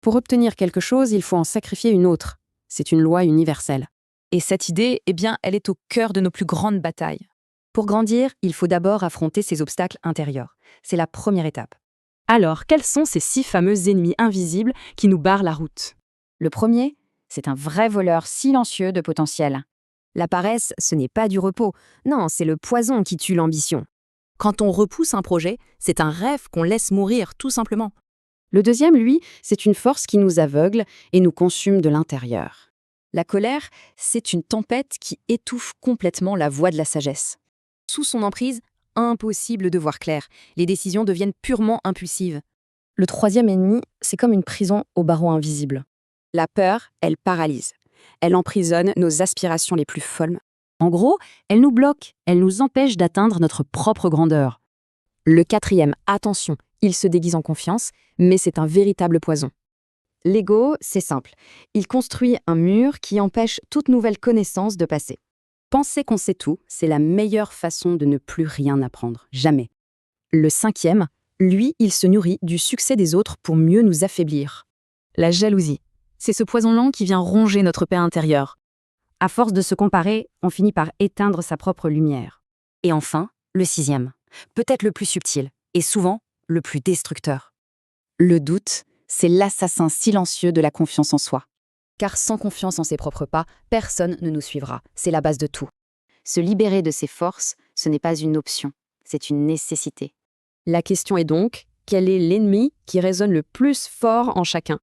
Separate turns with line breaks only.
Pour obtenir quelque chose, il faut en sacrifier une autre. C'est une loi universelle.
Et cette idée, elle est au cœur de nos plus grandes batailles.
Pour grandir, il faut d'abord affronter ses obstacles intérieurs. C'est la première étape.
Alors, quels sont ces 6 fameux ennemis invisibles qui nous barrent la route?
Le premier, c'est un vrai voleur silencieux de potentiel. La paresse, ce n'est pas du repos. Non, c'est le poison qui tue l'ambition.
Quand on repousse un projet, c'est un rêve qu'on laisse mourir, tout simplement.
Le deuxième, lui, c'est une force qui nous aveugle et nous consume de l'intérieur.
La colère, c'est une tempête qui étouffe complètement la voie de la sagesse. Sous son emprise, impossible de voir clair. Les décisions deviennent purement impulsives.
Le troisième ennemi, c'est comme une prison aux barreaux invisibles. La peur, elle paralyse. Elle emprisonne nos aspirations les plus folles. En gros, elle nous bloque, elle nous empêche d'atteindre notre propre grandeur. Le quatrième, attention, il se déguise en confiance, mais c'est un véritable poison. L'ego, c'est simple. Il construit un mur qui empêche toute nouvelle connaissance de passer. Penser qu'on sait tout, c'est la meilleure façon de ne plus rien apprendre. Jamais. Le cinquième, lui, il se nourrit du succès des autres pour mieux nous affaiblir.
La jalousie, c'est ce poison lent qui vient ronger notre paix intérieure.
À force de se comparer, on finit par éteindre sa propre lumière. Et enfin, le sixième, peut-être le plus subtil, et souvent le plus destructeur. Le doute, c'est l'assassin silencieux de la confiance en soi. Car sans confiance en ses propres pas, personne ne nous suivra. C'est la base de tout. Se libérer de ses forces, ce n'est pas une option, c'est une nécessité.
La question est donc, quel est l'ennemi qui résonne le plus fort en chacun?